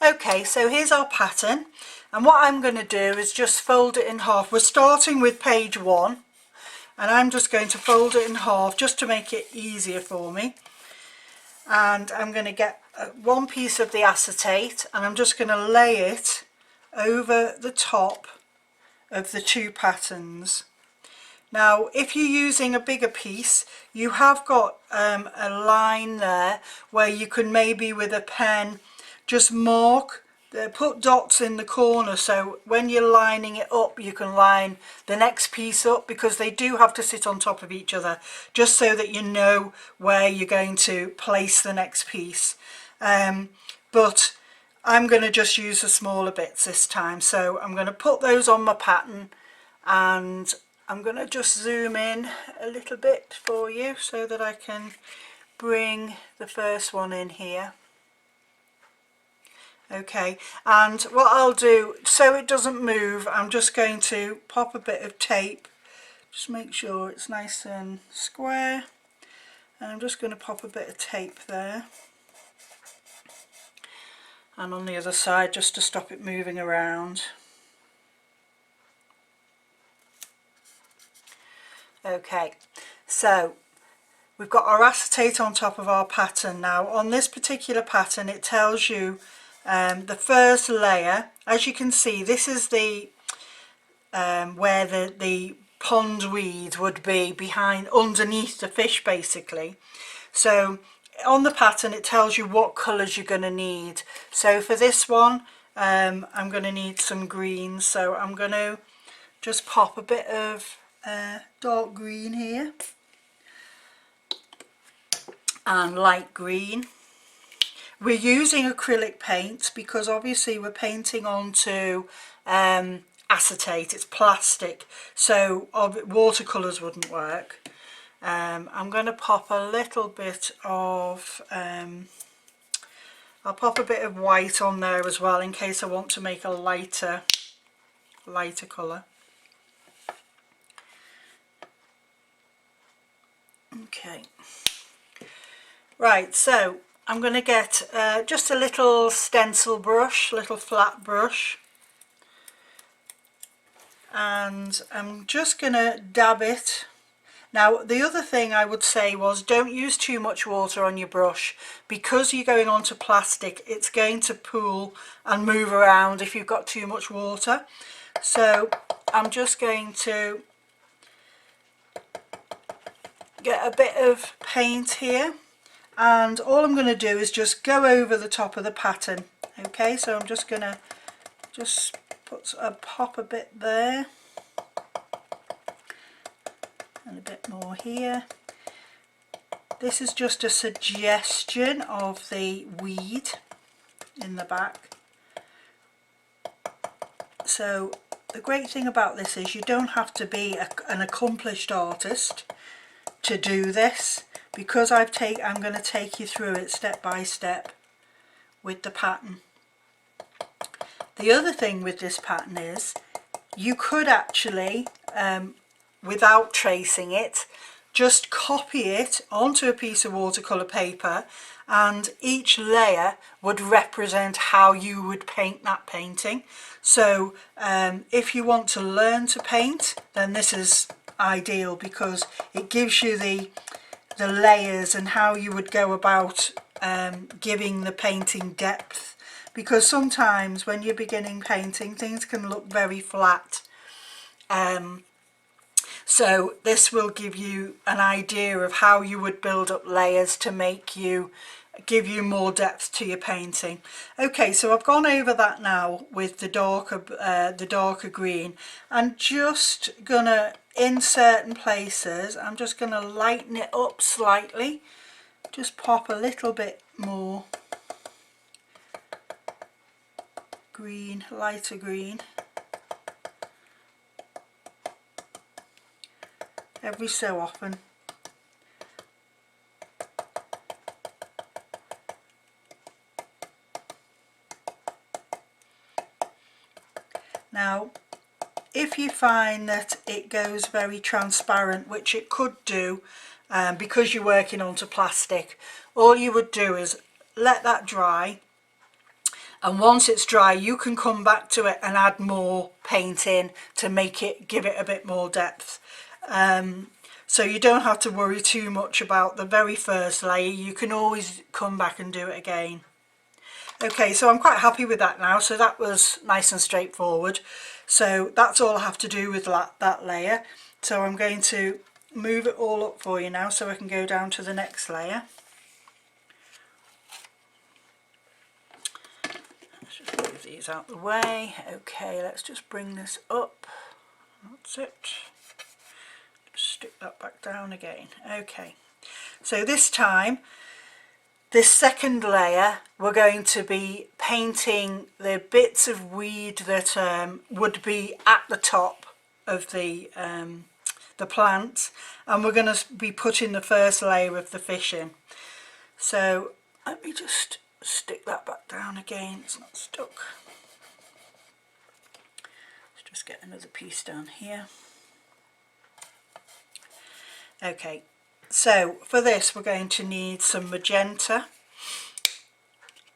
Okay, so here's our pattern, and what I'm going to do is just fold it in half. We're starting with page 1, and I'm just going to fold it in half just to make it easier for me. And I'm going to get one piece of the acetate, and I'm just going to lay it over the top of the 2 patterns. Now if you're using a bigger piece, you have got a line there where you can maybe with a pen just mark, put dots in the corner, so when you're lining it up you can line the next piece up, because they do have to sit on top of each other, just so that you know where you're going to place the next piece. But I'm going to just use the smaller bits this time, so I'm going to put those on my pattern, and I'm going to just zoom in a little bit for you so that I can bring the first one in here. Okay, and what I'll do, so it doesn't move, I'm just going to pop a bit of tape, just make sure it's nice and square, and I'm just going to pop a bit of tape there, and on the other side just to stop it moving around. Okay, so we've got our acetate on top of our pattern. Now on this particular pattern it tells you the first layer, as you can see, this is the where the pond weed would be behind, underneath the fish basically. So on the pattern it tells you what colours you're going to need. So for this one I'm going to need some green, so I'm going to just pop a bit of dark green here and light green. We're using acrylic paint because obviously we're painting onto acetate, it's plastic, so watercolours wouldn't work. I'm going to pop a little bit of I'll pop a bit of white on there as well in case I want to make a lighter colour. Okay, right, so I'm going to get just a little stencil brush, little flat brush, and I'm just going to dab it. Now the other thing I would say was, don't use too much water on your brush, because you're going onto plastic, it's going to pool and move around if you've got too much water. So I'm just going to get a bit of paint here, and all I'm going to do is just go over the top of the pattern. Okay, so I'm just going to just pop a bit there and a bit more here. This is just a suggestion of the weed in the back. So the great thing about this is you don't have to be an accomplished artist to do this, because I'm going to take you through it step by step with the pattern. The other thing with this pattern is you could actually without tracing it, just copy it onto a piece of watercolour paper, and each layer would represent how you would paint that painting. So if you want to learn to paint, then this is ideal, because it gives you the layers and how you would go about giving the painting depth, because sometimes when you're beginning painting things can look very flat. So this will give you an idea of how you would build up layers to give you more depth to your painting. Okay, so I've gone over that now with the darker green, and just gonna, in certain places, I'm just gonna lighten it up slightly, just pop a little bit more green, lighter green, every so often. Now if you find that it goes very transparent, which it could do because you're working onto plastic, all you would do is let that dry, and once it's dry you can come back to it and add more paint in to make it, give it a bit more depth. So you don't have to worry too much about the very first layer, you can always come back and do it again. Okay, so I'm quite happy with that now, so that was nice and straightforward. So that's all I have to do with that layer. So I'm going to move it all up for you now so I can go down to the next layer. Let's just move these out the way. Okay, let's just bring this up. That's it. Just stick that back down again. Okay, so this time, this second layer, we're going to be painting the bits of weed that would be at the top of the plant, and we're going to be putting the first layer of the fish in. So let me just stick that back down again, it's not stuck. Let's just get another piece down here. Okay, so for this we're going to need some magenta,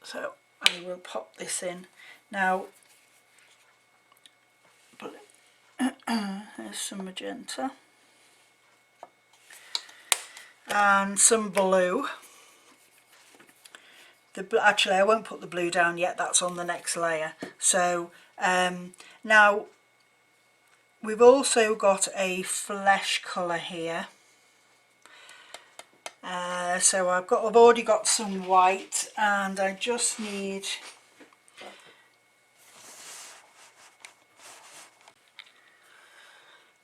so I will pop this in. Now there's some magenta and some blue. Actually I won't put the blue down yet, that's on the next layer. So now we've also got a flesh colour here. So I've already got some white, and I just need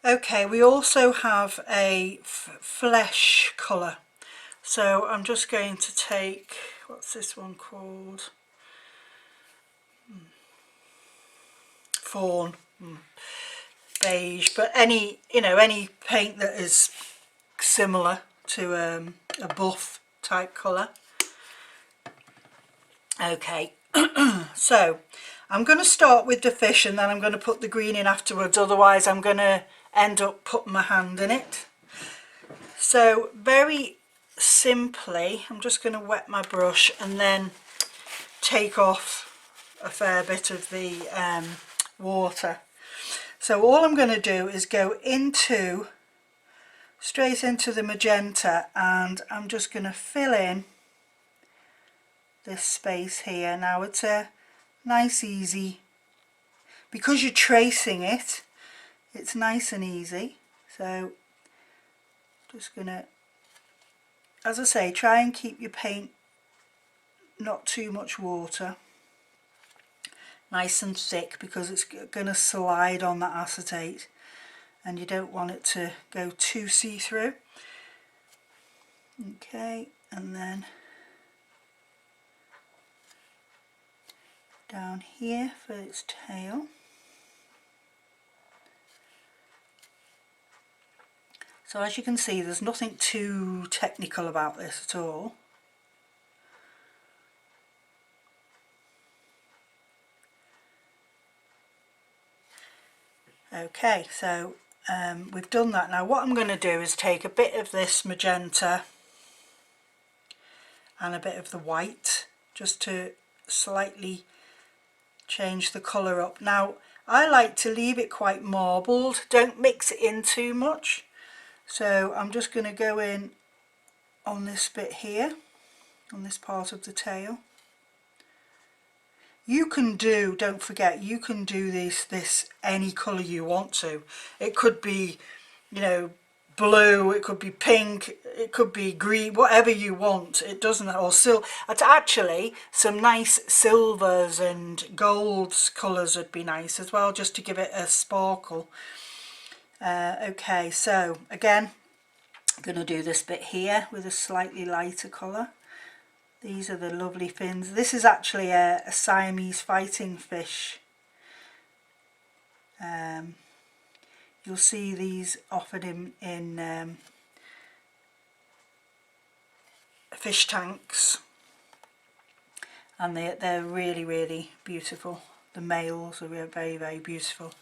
okay, we also have a flesh colour, so I'm just going to take, what's this one called, fawn, beige, but any, you know, any paint that is similar to a buff type colour. Okay, so I'm going to start with the fish and then I'm going to put the green in afterwards, otherwise I'm going to end up putting my hand in it. So very simply I'm just going to wet my brush and then take off a fair bit of the water. So all I'm going to do is go straight into the magenta, and I'm just going to fill in this space here. Now it's a nice easy, because you're tracing it, it's nice and easy. So just going to, as I say, try and keep your paint not too much water, nice and thick, because it's going to slide on that acetate and you don't want it to go too see-through. Okay, and then down here for its tail. So as you can see, there's nothing too technical about this at all. Okay, so we've done that. Now what I'm going to do is take a bit of this magenta and a bit of the white, just to slightly change the colour up. Now I like to leave it quite marbled, don't mix it in too much. So I'm just going to go in on this bit here, on this part of the tail. You can do, don't forget, you can do this any colour you want to. It could be, you know, blue, it could be pink, it could be green, whatever you want. It doesn't, or it's actually some nice silvers and golds colours would be nice as well, just to give it a sparkle. Okay, so again, I'm going to do this bit here with a slightly lighter colour. These are the lovely fins. This is actually a Siamese fighting fish. You'll see these offered in fish tanks, and they're really, really beautiful. The males are very, very beautiful.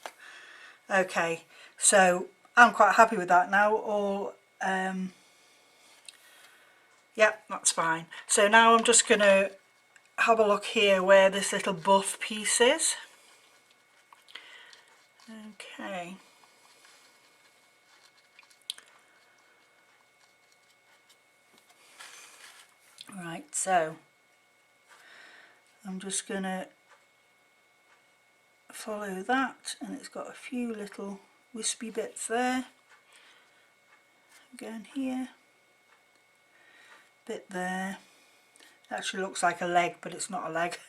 Okay, so I'm quite happy with that now. Yeah, that's fine. So now I'm just going to have a look here where this little buff piece is. Okay. Right, so I'm just going to follow that, and it's got a few little wispy bits there. Again here, bit there. It actually looks like a leg, but it's not a leg.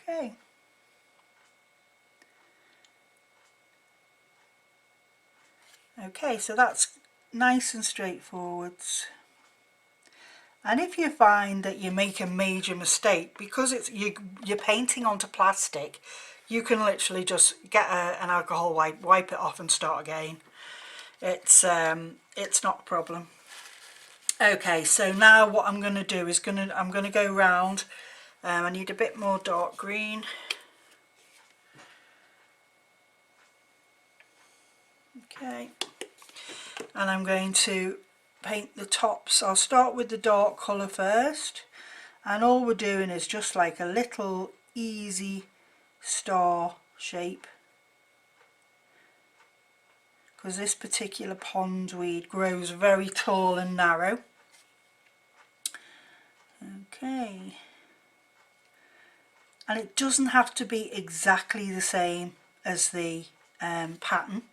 Okay. Okay, so that's nice and straightforward. And if you find that you make a major mistake, because you're painting onto plastic, you can literally just get an alcohol wipe it off and start again. It's not a problem. Okay, so now what I'm going to do is I'm going to go round. I need a bit more dark green. Okay, and I'm going to paint the tops. I'll start with the dark colour first, and all we're doing is just like a little easy star shape, because this particular pondweed grows very tall and narrow. Okay, and it doesn't have to be exactly the same as the pattern.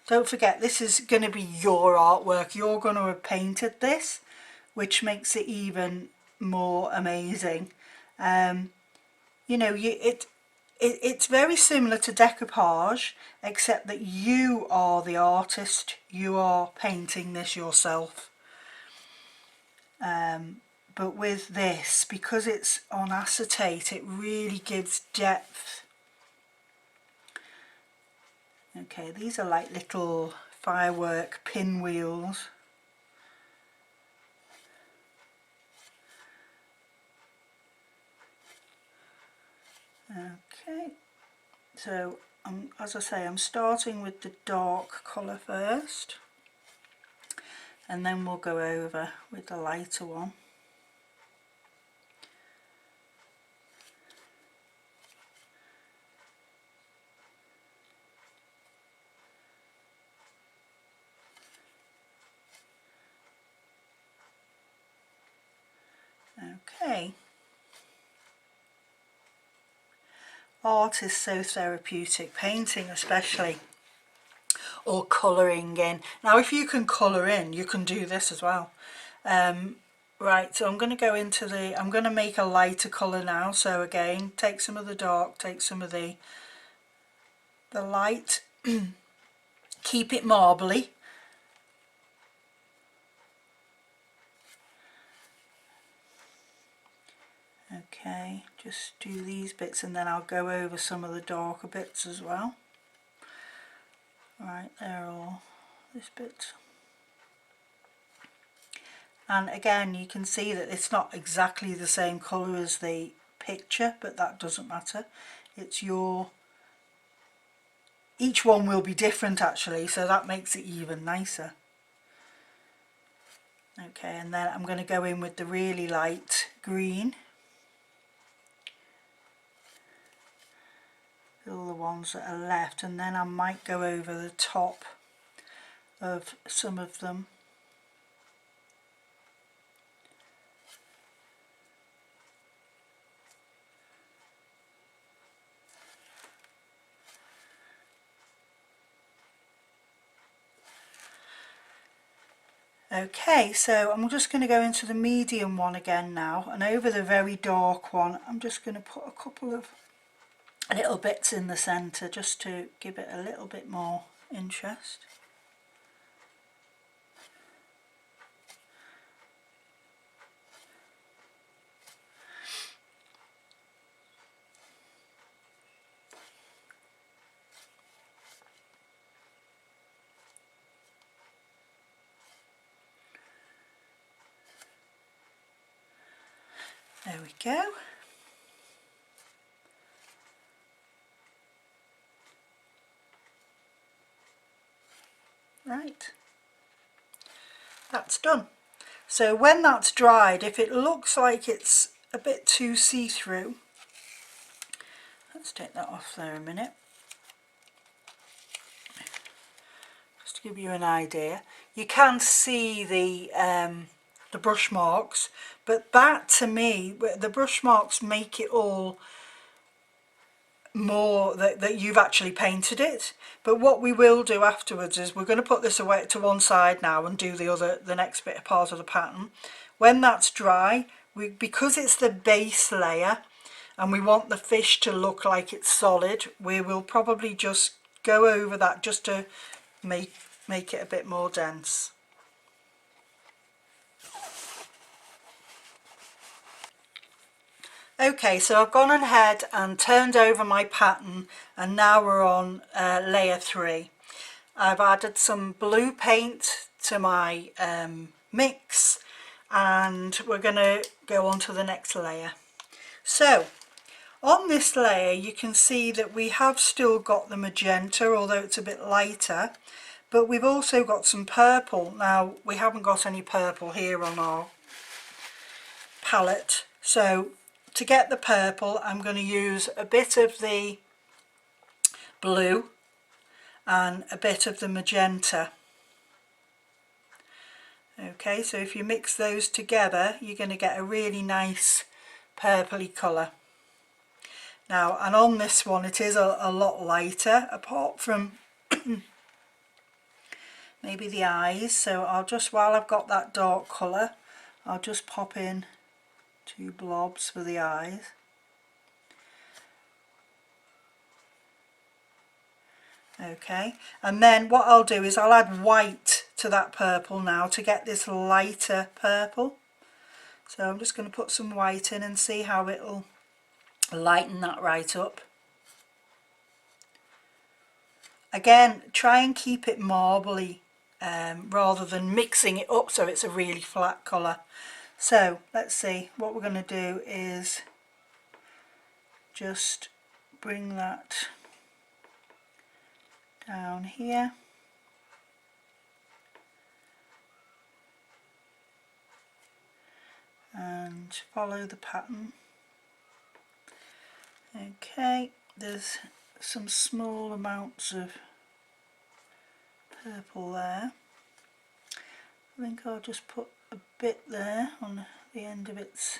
Don't forget, this is going to be your artwork. You're going to have painted this, which makes it even more amazing. You know, it's very similar to decoupage, except that you are the artist. You are painting this yourself. But with this, because it's on acetate, it really gives depth. Okay, these are like little firework pinwheels. Okay, so as I say, I'm starting with the dark colour first, and then we'll go over with the lighter one. Okay. Art is so therapeutic, painting especially, or colouring in. Now if you can colour in, you can do this as well. Right, so I'm going to go into I'm going to make a lighter colour now. So again, take some of the dark, take some of the light, keep it marbly. Okay, just do these bits, and then I'll go over some of the darker bits as well. Right, they're all this bit. And again, you can see that it's not exactly the same colour as the picture, but that doesn't matter. It's each one will be different actually, so that makes it even nicer. Okay, and then I'm going to go in with the really light green. All the ones that are left, and then I might go over the top of some of them. Okay, so I'm just going to go into the medium one again now, and over the very dark one I'm just going to put a couple of little bits in the centre just to give it a little bit more interest. There we go. Right, that's done. So when that's dried, if it looks like it's a bit too see-through, let's take that off there a minute, just to give you an idea. You can see the brush marks, but that, to me, the brush marks make it all more that you've actually painted it. But what we will do afterwards is we're going to put this away to one side now and do the next bit part of the pattern. When that's dry, because it's the base layer and we want the fish to look like it's solid, we will probably just go over that just to make it a bit more dense. Okay, so I've gone ahead and turned over my pattern, and now we're on layer 3. I've added some blue paint to my mix, and we're going to go on to the next layer. So on this layer you can see that we have still got the magenta, although it's a bit lighter, but we've also got some purple. Now we haven't got any purple here on our palette, so to get the purple I'm going to use a bit of the blue and a bit of the magenta. Okay, so if you mix those together you're going to get a really nice purpley colour. Now, and on this one it is a lot lighter, apart from maybe the eyes, so I'll just, while I've got that dark colour, I'll just pop in 2 blobs for the eyes. Okay, and then what I'll do is I'll add white to that purple now to get this lighter purple. So I'm just going to put some white in and see how it'll lighten that right up. Again, try and keep it marbly rather than mixing it up so it's a really flat colour. So let's see, what we're going to do is just bring that down here. And follow the pattern. Okay, there's some small amounts of purple there. I think I'll just put a bit there on the end of its...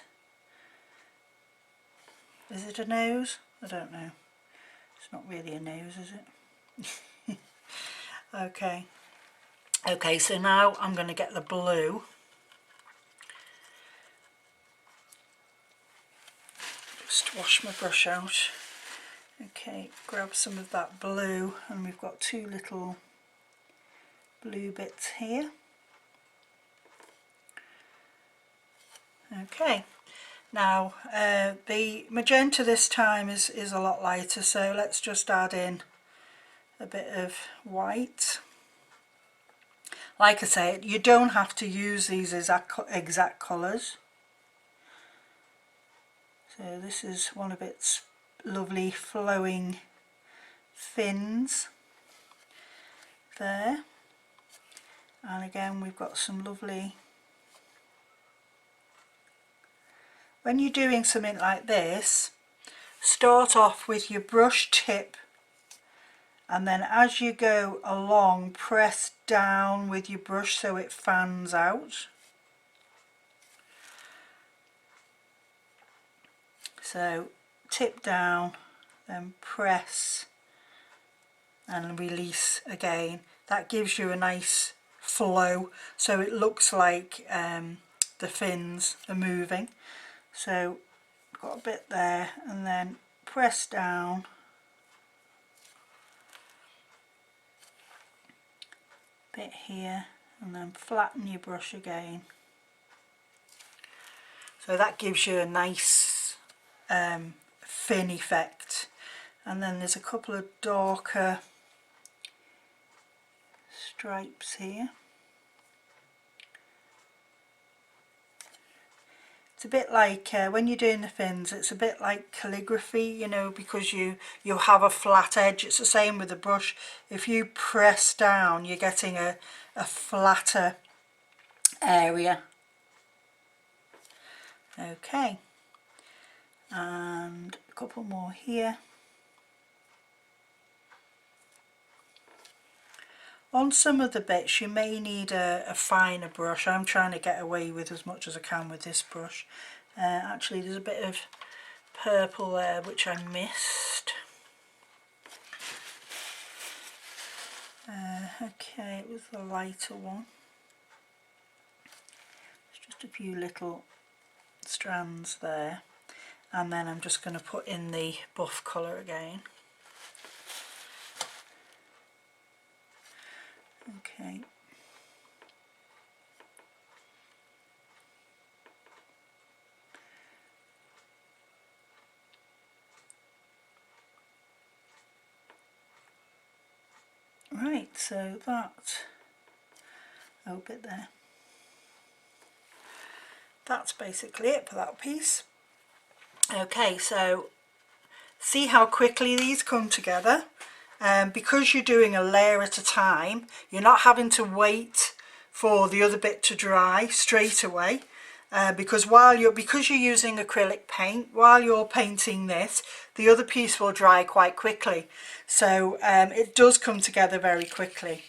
Is it a nose? I don't know. It's not really a nose, is it? Okay. Okay, so now I'm going to get the blue. Just wash my brush out. Okay, grab some of that blue, and we've got 2 little blue bits here. Okay, now the magenta this time is a lot lighter, so let's just add in a bit of white. Like I say, you don't have to use these exact colours. So this is one of its lovely flowing fins there, and again we've got some lovely... When you're doing something like this, start off with your brush tip, and then as you go along press down with your brush so it fans out. So tip down, then press and release again. That gives you a nice flow, so it looks like the fins are moving. So got a bit there, and then press down, bit here, and then flatten your brush again. So that gives you a nice fin effect. And then there's a couple of darker stripes here. It's a bit like when you're doing the fins, it's a bit like calligraphy, you know, because you have a flat edge. It's the same with the brush. If you press down, you're getting a flatter area. Okay, and a couple more here. On some of the bits you may need a finer brush. I'm trying to get away with as much as I can with this brush. Actually there's a bit of purple there which I missed. Okay, it was the lighter one. It's just a few little strands there, and then I'm just going to put in the buff colour again. Okay. Right, so bit there. That's basically it for that piece. Okay, so see how quickly these come together. Because you're doing a layer at a time, you're not having to wait for the other bit to dry straight away. Because you're using acrylic paint, while you're painting this, the other piece will dry quite quickly. So it does come together very quickly.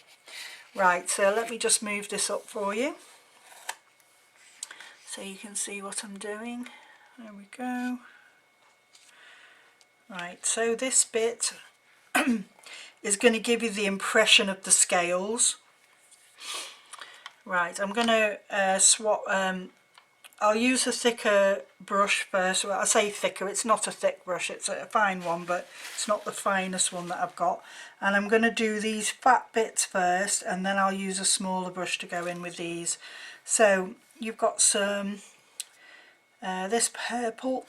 Right, so let me just move this up for you so you can see what I'm doing. There we go. Right, so this bit is going to give you the impression of the scales. Right, I'm going to swap. I'll use a thicker brush first. Well, I say thicker, it's not a thick brush, it's a fine one, but it's not the finest one that I've got. And I'm going to do these fat bits first, and then I'll use a smaller brush to go in with these. So you've got some this purple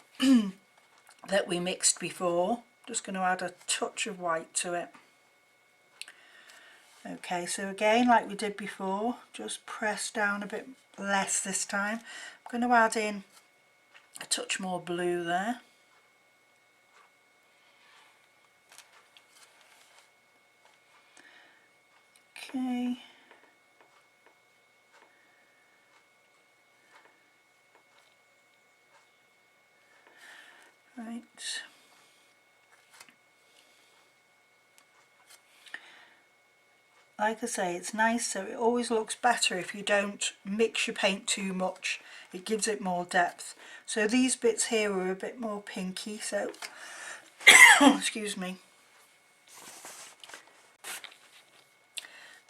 that we mixed before. Just going to add a touch of white to it. Okay, so again, like we did before, just press down a bit less this time. I'm going to add in a touch more blue there. Okay. Right. Like I say, it's nice, so it always looks better if you don't mix your paint too much. It gives it more depth. So these bits here are a bit more pinky, so excuse me.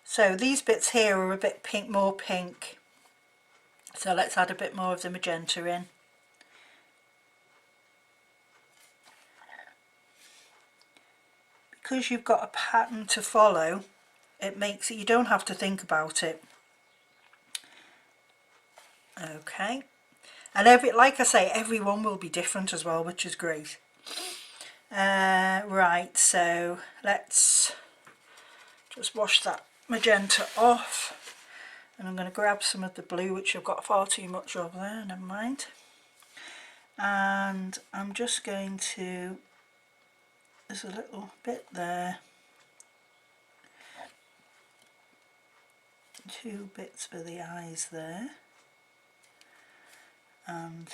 So these bits here are a bit more pink. So let's add a bit more of the magenta in. Because you've got a pattern to follow, it makes it, you don't have to think about it. Okay, and like I say, everyone will be different as well, which is great. Right, so let's just wash that magenta off, and I'm going to grab some of the blue, which I've got far too much of there, never mind. And I'm just going to, there's a little bit there, 2 bits for the eyes there, and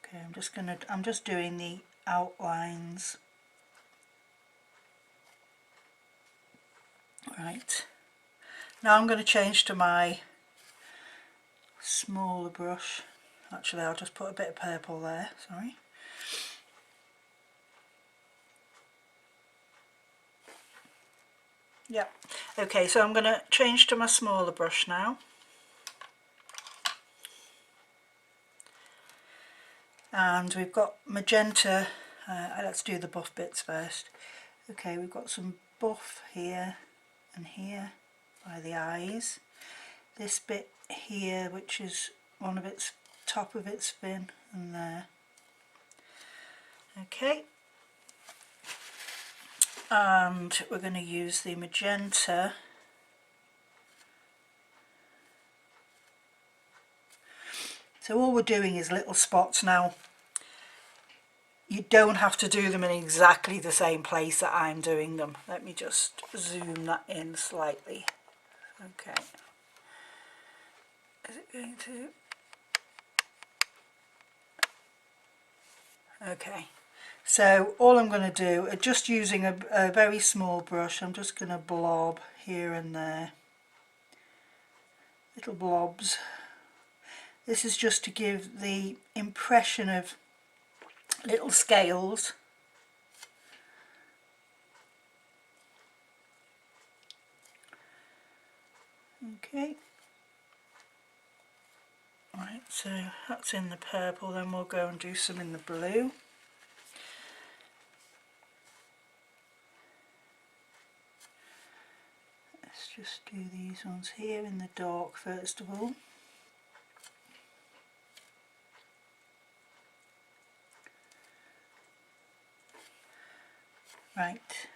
okay, I'm just doing the outlines. Right, now I'm going to change to my smaller brush. Actually, I'll just put a bit of purple there, sorry. Yeah, okay, so I'm going to change to my smaller brush now. And we've got magenta, let's do the buff bits first. Okay, we've got some buff here and here by the eyes. This bit here, which is one of its top of its fin, and there. Okay, and we're going to use the magenta so all we're doing is little spots now. you don't have to do them in exactly the same place that I'm doing them. Let me just zoom that in slightly. Okay. Is it going to? Okay. So all I'm going to do, just using a very small brush, I'm just going to blob here and there. Little blobs. This is just to give the impression of little scales. Okay. Right, so that's in the purple, then we'll go and do some in the blue. Let's just do these ones here in the dark first of all. Right.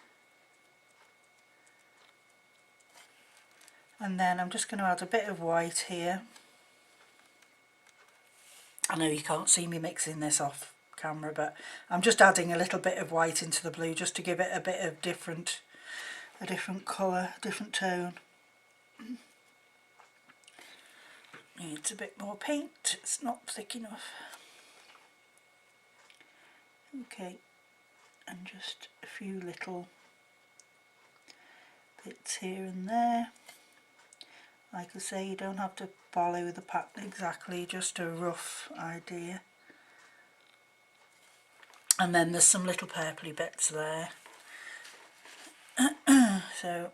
And then I'm just going to add a bit of white here. I know you can't see me mixing this off camera, but I'm just adding a little bit of white into the blue just to give it a bit of a different colour, different tone. Needs a bit more paint, it's not thick enough. Okay, and just a few little bits here and there. Like I say, you don't have to follow the pattern exactly, just a rough idea. And then there's some little purpley bits there. So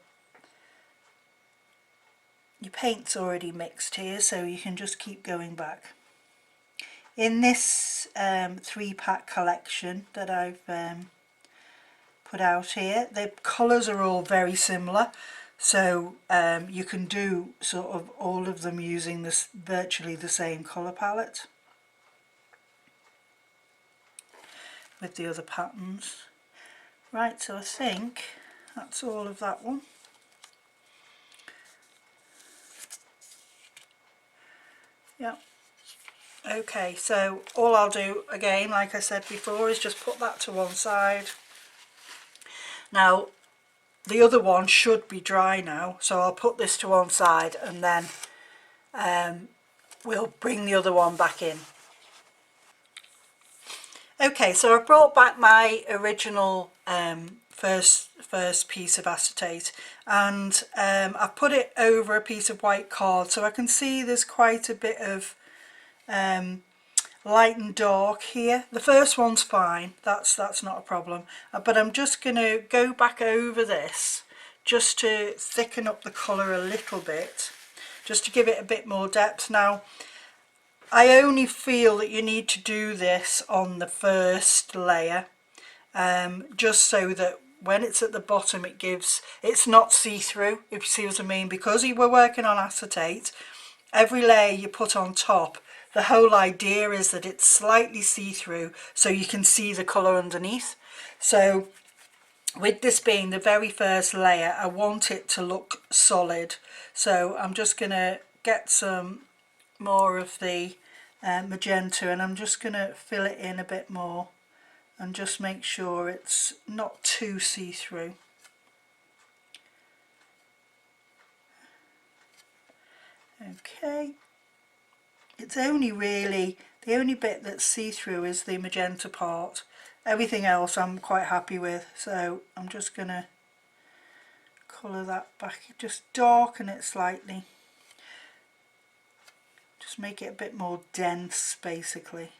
your paint's already mixed here, so you can just keep going back. In this 3-pack collection that I've put out here, the colours are all very similar, so you can do sort of all of them using this virtually the same colour palette with the other patterns. Right, so I think that's all of that one. Yeah. Okay, so all I'll do again, like I said before, is just put that to one side. Now the other one should be dry now, so I'll put this to one side and then we'll bring the other one back in. Okay, so I brought back my original first piece of acetate, and I've put it over a piece of white card, so I can see there's quite a bit of light and dark here. The first one's fine, that's not a problem, but I'm just going to go back over this just to thicken up the colour a little bit, just to give it a bit more depth. Now I only feel that you need to do this on the first layer, just so that when it's at the bottom it's not see-through, if you see what I mean, because we're working on acetate. Every layer you put on top, the whole idea is that it's slightly see-through so you can see the colour underneath. So with this being the very first layer, I want it to look solid, so I'm just going to get some more of the magenta, and I'm just going to fill it in a bit more and just make sure it's not too see-through. Okay, it's only really, the only bit that's see-through is the magenta part. Everything else I'm quite happy with, so I'm just going to colour that back, just darken it slightly. Just make it a bit more dense, basically.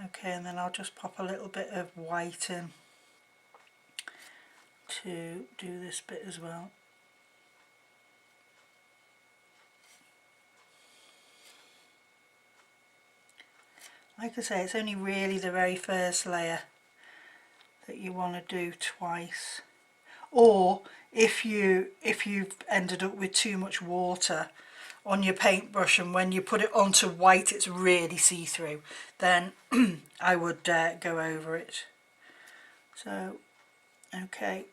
Okay, and then I'll just pop a little bit of white in to do this bit as well. Like I say, it's only really the very first layer that you want to do twice, or if you've ended up with too much water on your paintbrush and when you put it onto white it's really see-through, then I would go over it. So okay,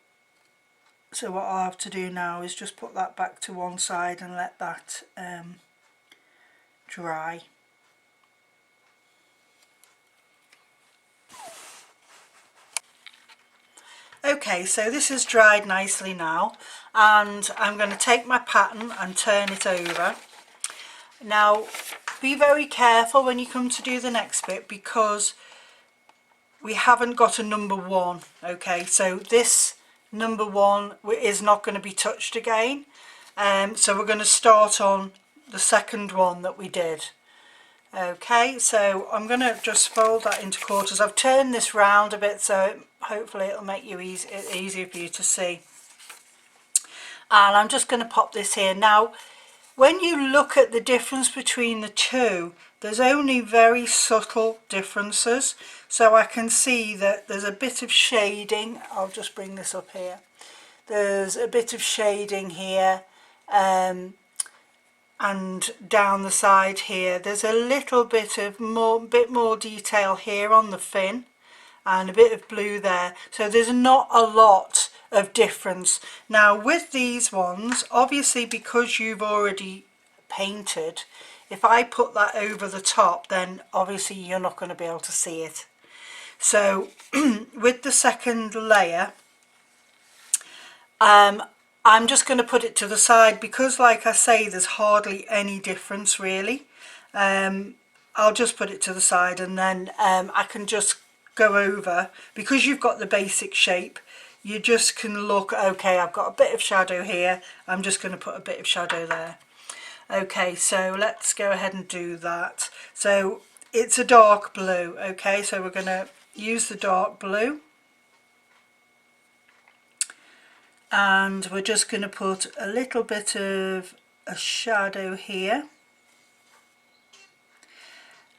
So what I'll have to do now is just put that back to one side and let that dry. Okay, so this is dried nicely now, and I'm going to take my pattern and turn it over. Now be very careful when you come to do the next bit, because we haven't got a number 1. Okay, so this number 1 is not going to be touched again, so we're going to start on the second one that we did. Okay, so I'm going to just fold that into quarters. I've turned this round a bit, so hopefully it'll make you easier for you to see. And I'm just going to pop this here. Now, when you look at the difference between the two, there's only very subtle differences. So I can see that there's a bit of shading. I'll just bring this up here. There's a bit of shading here. And down the side here there's a little bit more detail here on the fin, and a bit of blue there, so there's not a lot of difference. Now with these ones, obviously because you've already painted, if I put that over the top, then obviously you're not going to be able to see it. So with the second layer, I'm just going to put it to the side, because like I say, there's hardly any difference really. I'll just put it to the side, and then I can just go over, because you've got the basic shape, you just can look, okay, I've got a bit of shadow here, I'm just going to put a bit of shadow there. Okay, so let's go ahead and do that. So it's a dark blue. Okay, so we're going to use the dark blue. And we're just going to put a little bit of a shadow here,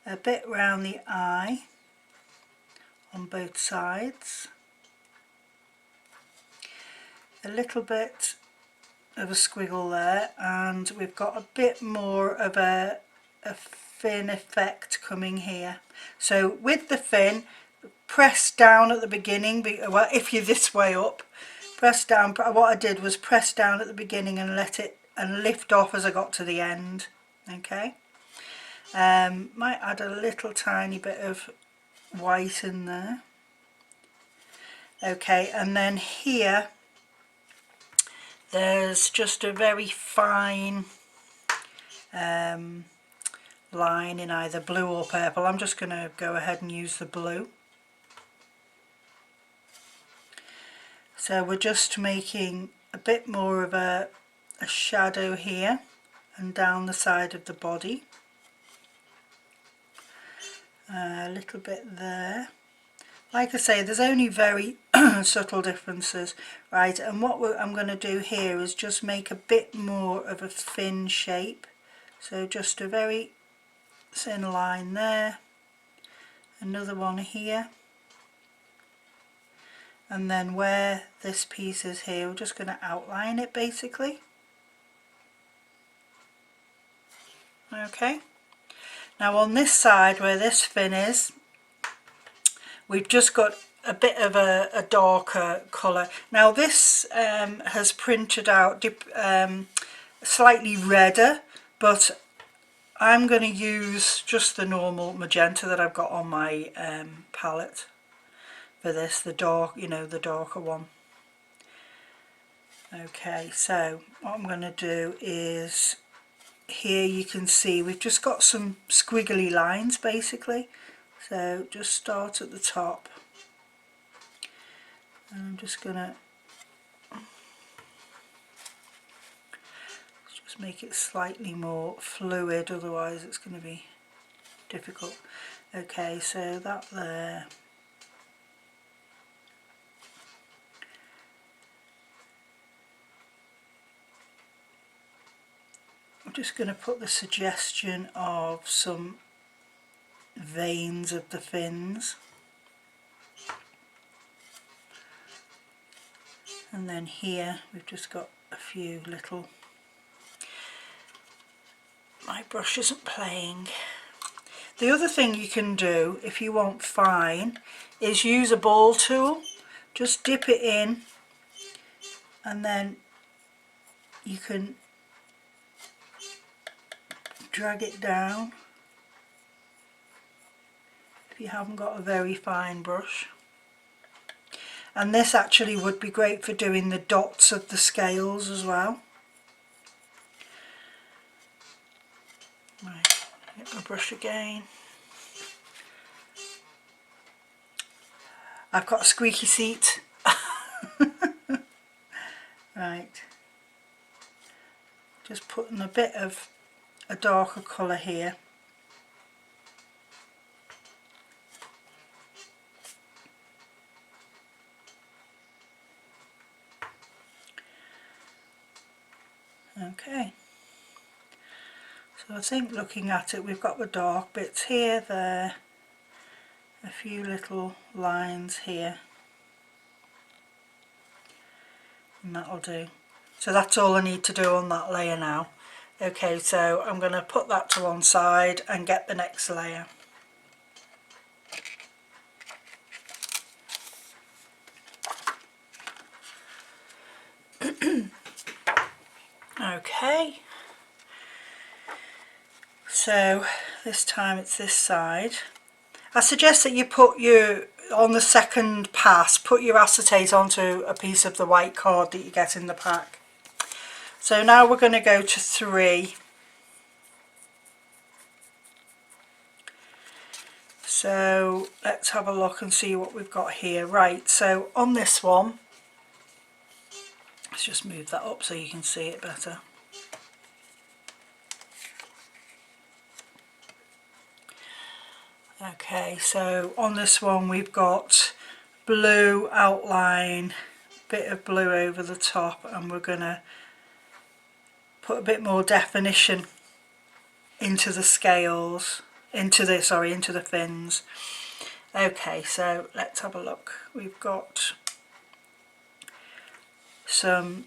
a bit round the eye on both sides, a little bit of a squiggle there, and we've got a bit more of a fin effect coming here. So with the fin, press down at the beginning, well, if you're this way up, press down. What I did was press down at the beginning and let it and lift off as I got to the end. Okay, might add a little tiny bit of white in there. Okay, and then here there's just a very fine line in either blue or purple. I'm just going to go ahead and use the blue. So we're just making a bit more of a shadow here and down the side of the body. A little bit there. Like I say, there's only very subtle differences, right? And what I'm going to do here is just make a bit more of a fin shape. So just a very thin line there, another one here. And then where this piece is here, we're just going to outline it basically. Okay. Now on this side where this fin is, we've just got a bit of a darker colour. Now this has printed out slightly redder, but I'm going to use just the normal magenta that I've got on my palette. For this, the dark, the darker one. Okay, so what I'm going to do is, here you can see we've just got some squiggly lines basically. So just start at the top, and I'm just going to just make it slightly more fluid, otherwise it's going to be difficult. Okay, so that there. I'm just going to put the suggestion of some veins of the fins, and then here we've just got a few little, my brush isn't playing. The other thing you can do if you want fine is use a ball tool, just dip it in and then you can drag it down if you haven't got a very fine brush. And this actually would be great for doing the dots of the scales as well. Right, get my brush again. I've got a squeaky seat. Right, just putting a bit of a darker colour here. Okay, so I think looking at it, we've got the dark bits here, there, a few little lines here, and that'll do. So that's all I need to do on that layer now. Okay, so I'm going to put that to one side and get the next layer. Okay, so this time it's this side. I suggest that you put on the second pass, put your acetate onto a piece of the white card that you get in the pack. So now we're going to go to 3. So let's have a look and see what we've got here. Right, so on this one, let's just move that up so you can see it better. Okay, so on this one we've got blue outline, bit of blue over the top, and we're going to put a bit more definition into the scales, into the fins. Okay, so let's have a look. We've got some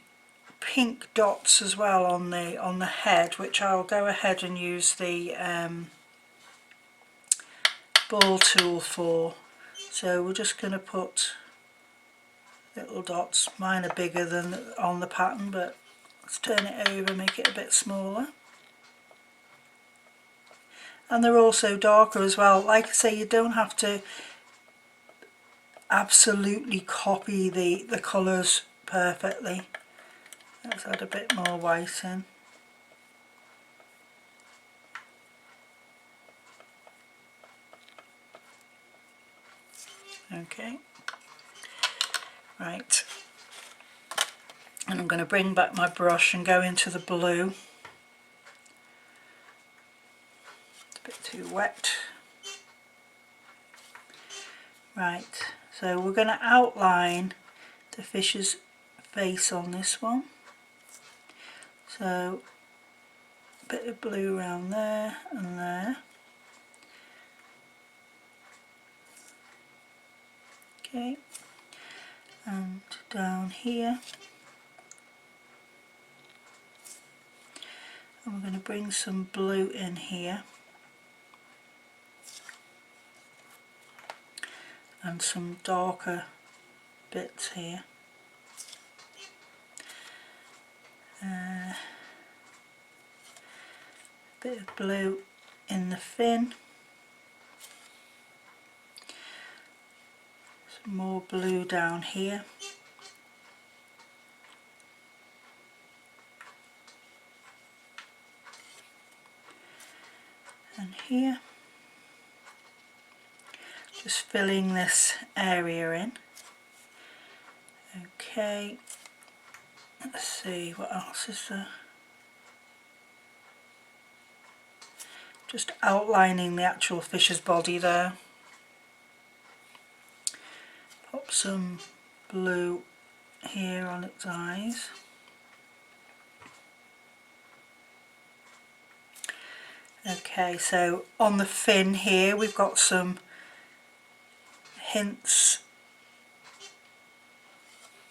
pink dots as well on the head, which I'll go ahead and use the ball tool for. So we're just going to put little dots. Mine are bigger than on the pattern, but let's turn it over, make it a bit smaller. And they're also darker as well. Like I say, you don't have to absolutely copy the colours perfectly. Let's add a bit more white in. Okay, right, and I'm going to bring back my brush and go into the blue. It's a bit too wet. Right, so we're going to outline the fish's face on this one. So a bit of blue around there and there. Okay, and down here. And we're going to bring some blue in here. And some darker bits here. Bit of blue in the fin. Some more blue down here. And here. Just filling this area in. Okay, let's see what else is there. Just outlining the actual fish's body there. Pop some blue here on its eyes. Okay, so on the fin here we've got some hints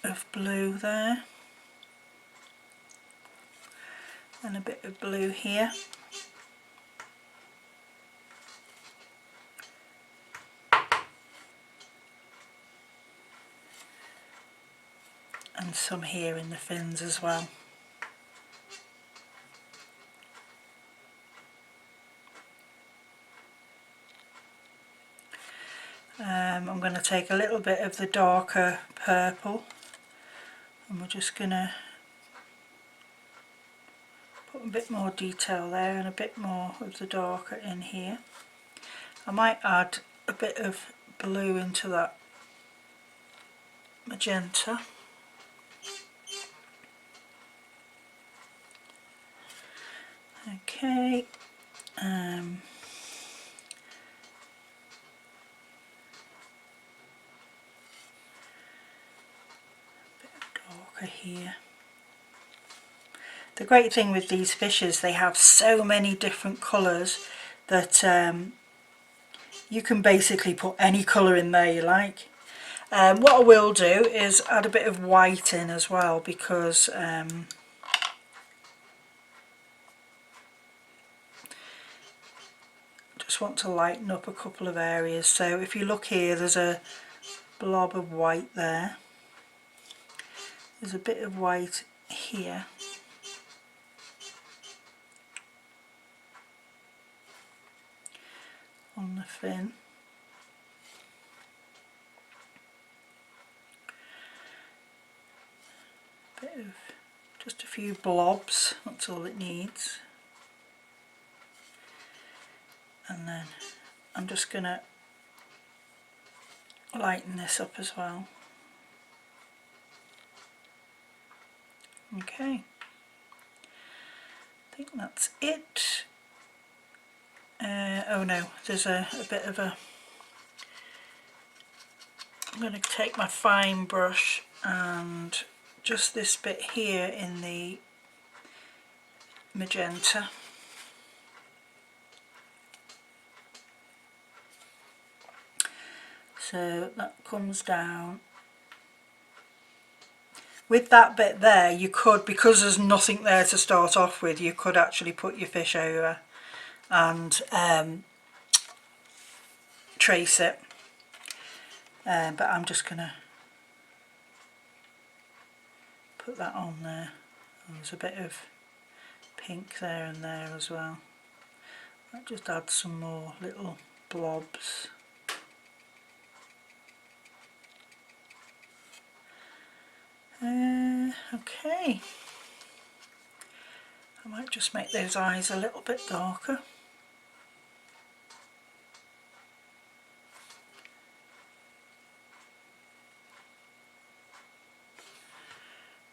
of blue there, and a bit of blue here. And There's some here in the fins as well. I'm going to take a little bit of the darker purple and we're just going to put a bit more detail there and a bit more of the darker in here. I might add a bit of blue into that magenta. Okay, bit darker here. The great thing with these fish is they have so many different colours that you can basically put any colour in there you like. What I will do is add a bit of white in as well, because just want to lighten up a couple of areas. So if you look here, there's a blob of white there. There's a bit of white here. On the fin. Bit of, just a few blobs, that's all it needs. And then I'm just going to lighten this up as well. Okay, I think that's it. Oh no, there's a bit of a... I'm going to take my fine brush and just this bit here in the magenta. So that comes down. With that bit there, you could, because there's nothing there to start off with, you could actually put your fish over and trace it. But I'm just going to put that on there. And there's a bit of pink there and there as well. I'll just add some more little blobs. Okay, I might just make those eyes a little bit darker.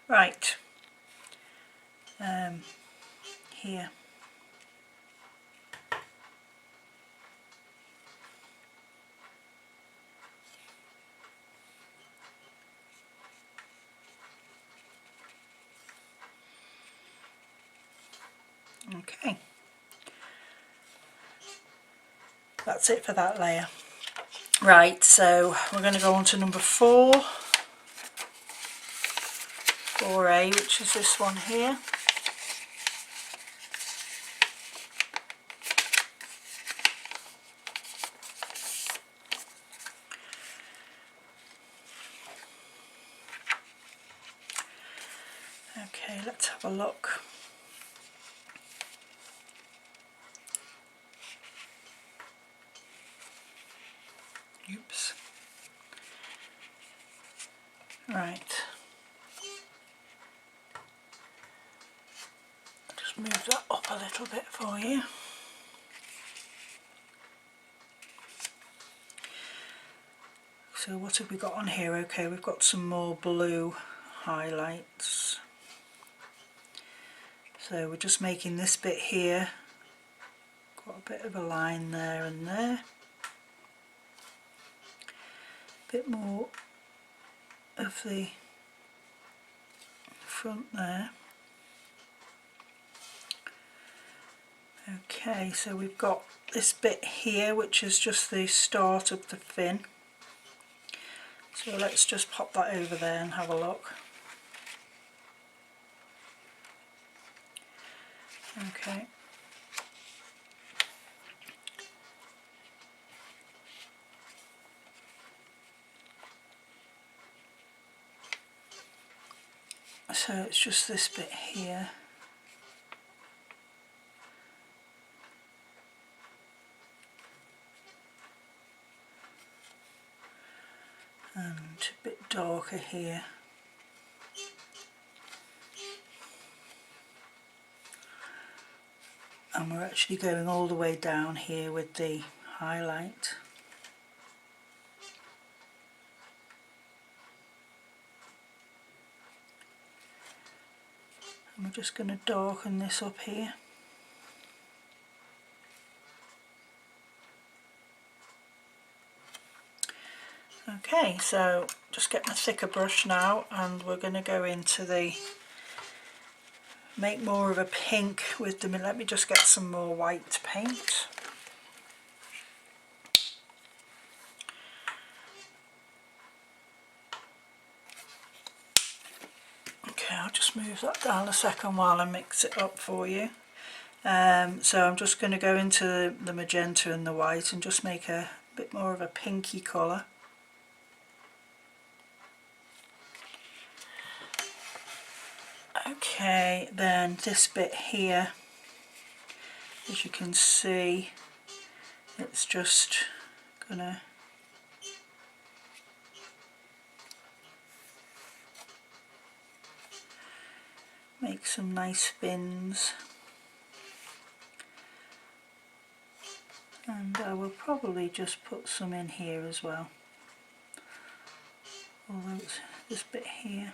Right, here. Okay, that's it for that layer. Right, so we're going to go on to number 4A, which is this one here. Okay, let's have a look. Oops. Right. Just move that up a little bit for you. So what have we got on here? Okay, we've got some more blue highlights. So we're just making this bit here. Got a bit of a line there and there. A bit more of the front there. Okay, so we've got this bit here, which is just the start of the fin. So let's just pop that over there and have a look. Okay. So it's just this bit here. And a bit darker here. And we're actually going all the way down here with the highlight. And we're just going to darken this up here. Okay, so just get my thicker brush now, and we're going to go into the make more of a pink with the, let me just get some more white paint. Okay, I'll just move that down a second while I mix it up for you. So I'm just going to go into the magenta and the white and just make a bit more of a pinky colour. Okay, then this bit here, as you can see, it's just gonna make some nice spins, and I will probably just put some in here as well, although it's this bit here.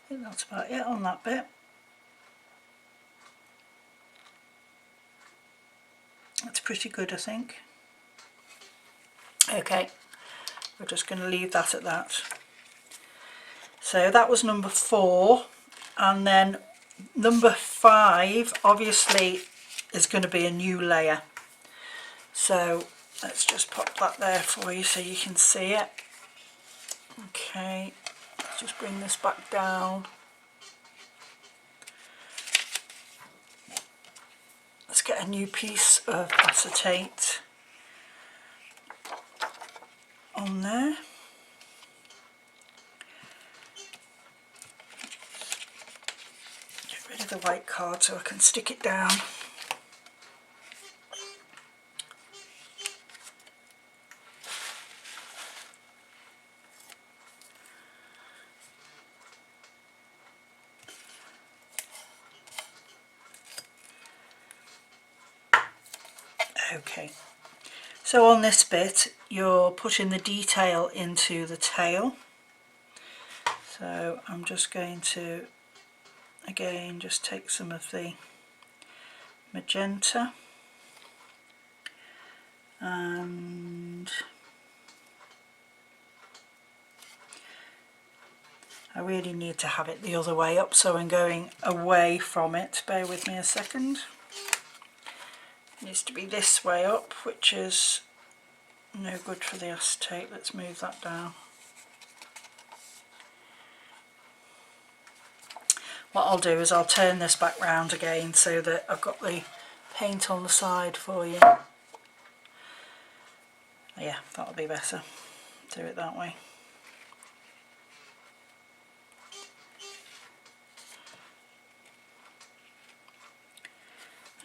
I think that's about it on that bit. That's pretty good, I think. Okay, we're just going to leave that at that. So that was number 4, and then number 5 obviously is going to be a new layer. So let's just pop that there for you so you can see it. Okay, let's just bring this back down. Let's get a new piece of acetate on there. Get rid of the white card so I can stick it down. Okay, so on this bit you're putting the detail into the tail, so I'm just going to again just take some of the magenta and I really need to have it the other way up, so I'm going away from it. Bear with me a second. It needs to be this way up, which is no good for the acetate. Let's move that down. What I'll do is I'll turn this back round again so that I've got the paint on the side for you. Yeah, that'll be better. Do it that way.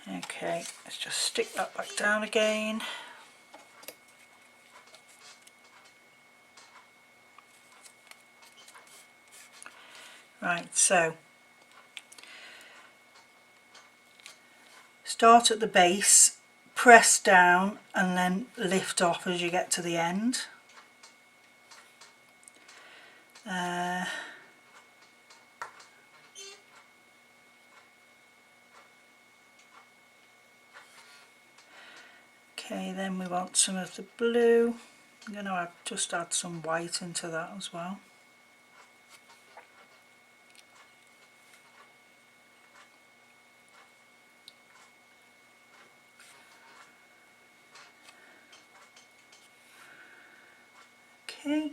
Okay, let's just stick that back down again. Right, so start at the base, press down and then lift off as you get to the end. Okay, then we want some of the blue. I'm going to just add some white into that as well. Okay.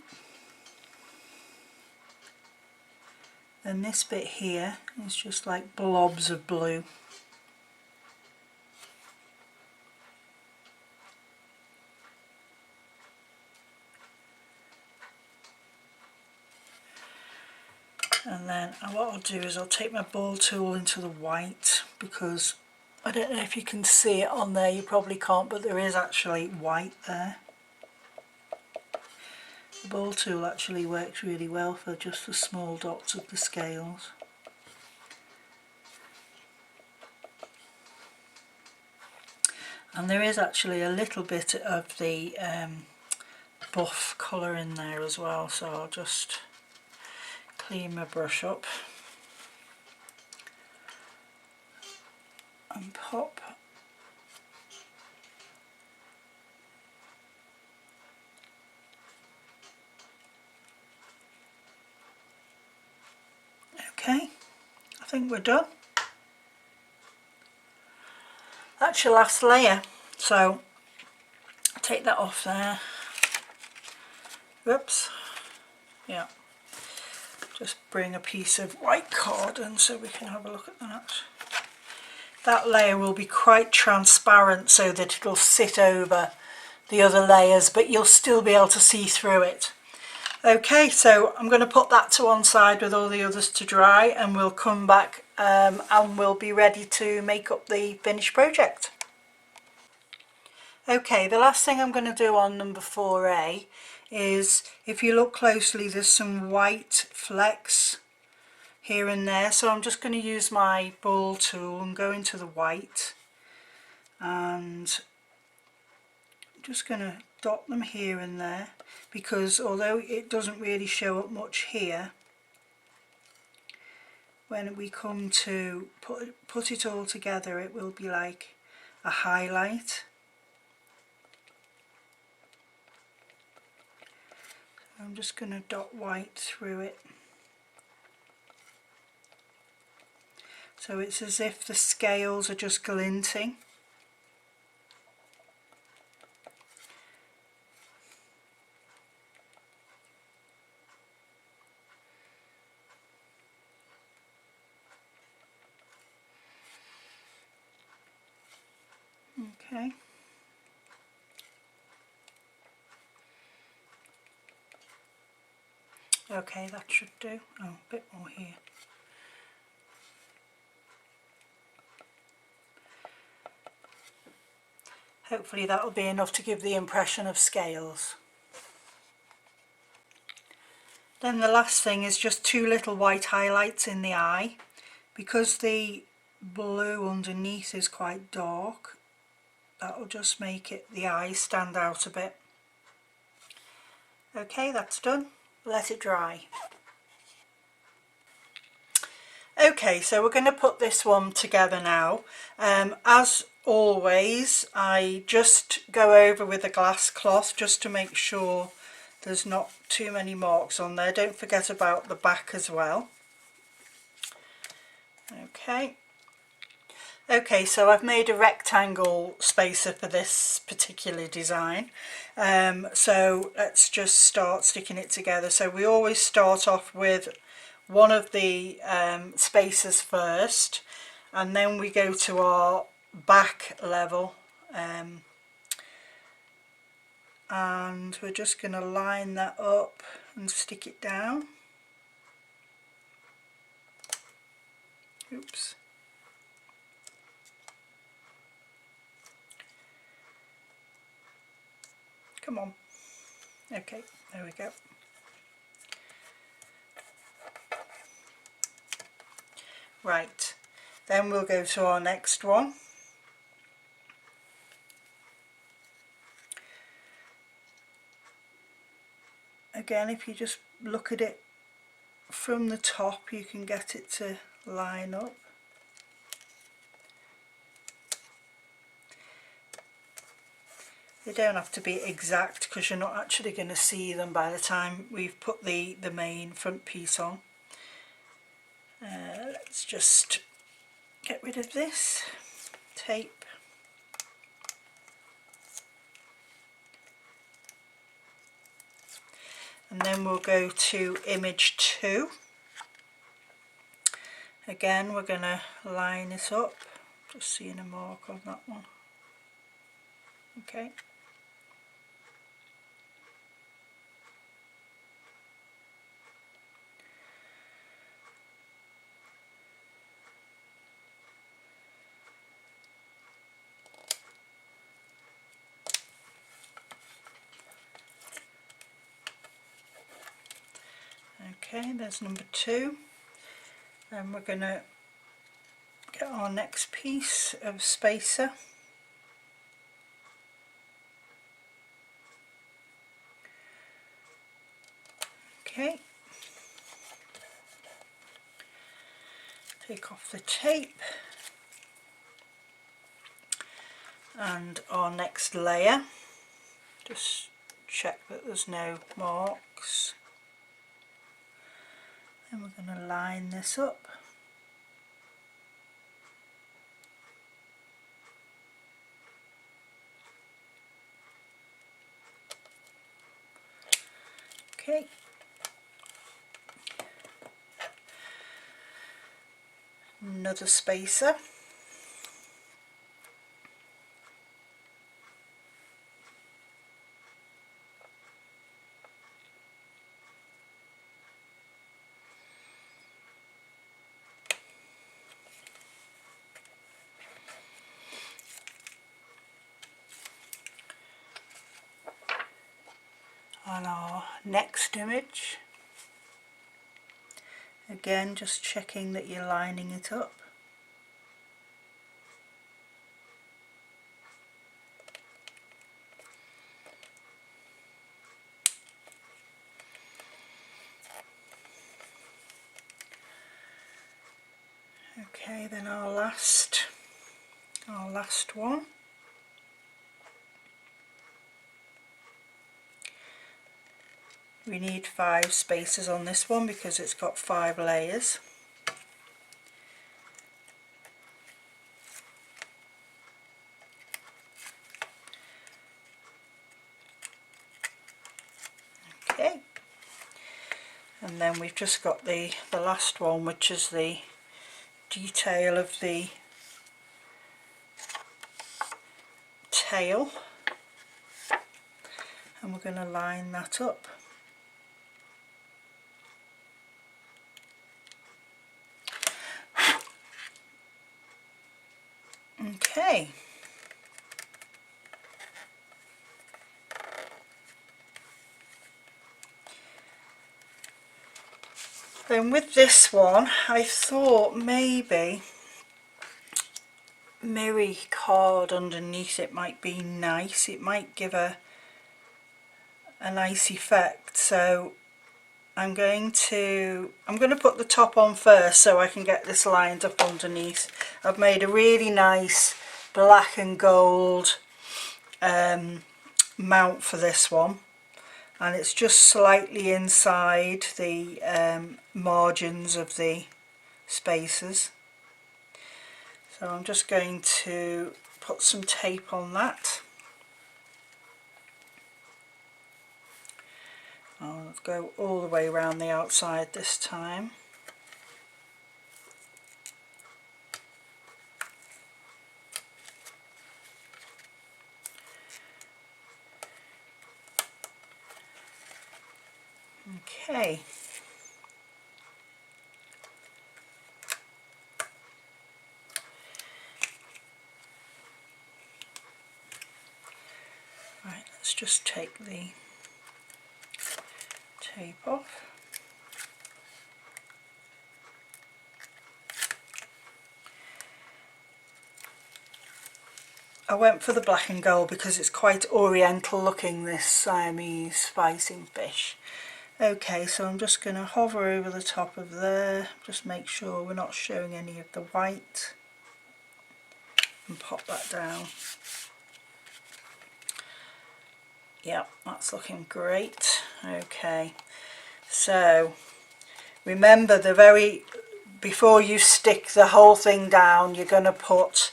Then this bit here is just like blobs of blue. And then what I'll do is I'll take my ball tool into the white, because I don't know if you can see it on there, you probably can't, but there is actually white there. The ball tool actually works really well for just the small dots of the scales. And there is actually a little bit of the buff colour in there as well, so I'll just clean my brush up and pop. Okay, I think we're done. That's your last layer, so take that off there. Whoops. Yeah, just bring a piece of white card in so we can have a look at that. That layer will be quite transparent so that it'll sit over the other layers, but you'll still be able to see through it. Okay, so I'm going to put that to one side with all the others to dry, and we'll come back and we'll be ready to make up the finished project. Okay, the last thing I'm going to do on number 4A is, if you look closely, there's some white flecks here and there, so I'm just going to use my ball tool and go into the white, and I'm just going to dot them here and there, because although it doesn't really show up much here, when we come to put it all together, it will be like a highlight. I'm just going to dot white through it, so it's as if the scales are just glinting. Okay. Okay, that should do. Oh, a bit more here. Hopefully that will be enough to give the impression of scales. Then the last thing is just two little white highlights in the eye. Because the blue underneath is quite dark, that will just make the eye stand out a bit. Okay, that's done. Let it dry. Okay, so we're going to put this one together now. As always, I just go over with a glass cloth just to make sure there's not too many marks on there. Don't forget about the back as well. Okay, so I've made a rectangle spacer for this particular design. So let's just start sticking it together. So we always start off with one of the spacers first, and then we go to our back level, and we're just going to line that up and stick it down. Oops. Come on. Okay, there we go. Right, then we'll go to our next one. Again, if you just look at it from the top, you can get it to line up. They don't have to be exact, because you're not actually going to see them by the time we've put the main front piece on. Let's just get rid of this tape. And then we'll go to image 2. Again, we're going to line it up. Just seeing a mark on that one. Okay. Okay, there's number 2. Then we're going to get our next piece of spacer. Okay, take off the tape, and our next layer, just check that there's no marks. Then we're going to line this up. Okay. Another spacer. On our next image, again just checking that you're lining it up. Okay, then our last one. We need 5 spacers on this one because it's got 5 layers. Okay, and then we've just got the last one, which is the detail of the tail, and we're going to line that up. Okay. Then with this one, I thought maybe mirror card underneath it might be nice. It might give a nice effect. So I'm going to put the top on first so I can get this lined up underneath. I've made a really nice black and gold mount for this one, and it's just slightly inside the margins of the spacers. So I'm just going to put some tape on that. I'll go all the way around the outside this time. Okay. Right, let's just take the tape off. I went for the black and gold because it's quite oriental looking, this Siamese fighting fish. Okay, so I'm just going to hover over the top of there, just make sure we're not showing any of the white, and pop that down. Yep, that's looking great. Okay, so remember, before you stick the whole thing down, you're going to put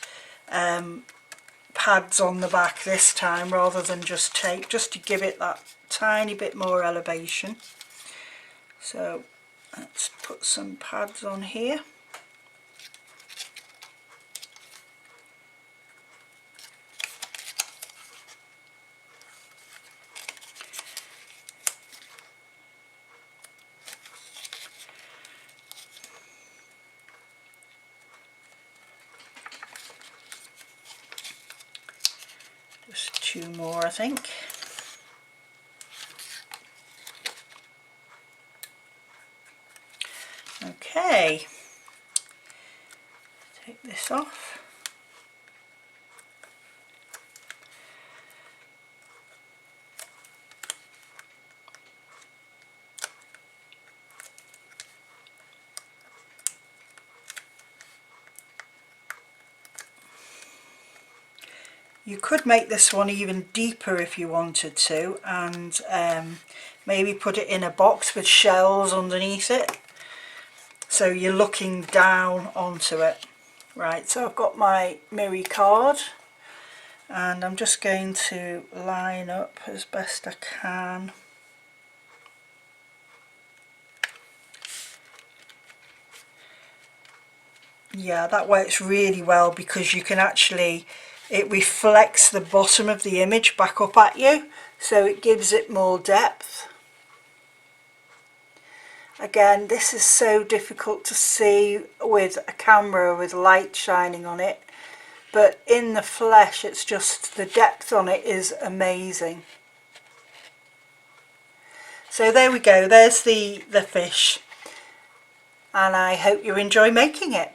pads on the back this time rather than just tape, just to give it that tiny bit more elevation. So let's put some pads on here. Just 2 more, I think. Okay, take this off. You could make this one even deeper if you wanted to, and maybe put it in a box with shells underneath it, so you're looking down onto it. Right, so I've got my Miri card, and I'm just going to line up as best I can. Yeah, that works really well because you can actually, it reflects the bottom of the image back up at you, so it gives it more depth. Again, this is so difficult to see with a camera with light shining on it, but in the flesh it's just, the depth on it is amazing. So there we go, there's the fish, and I hope you enjoy making it.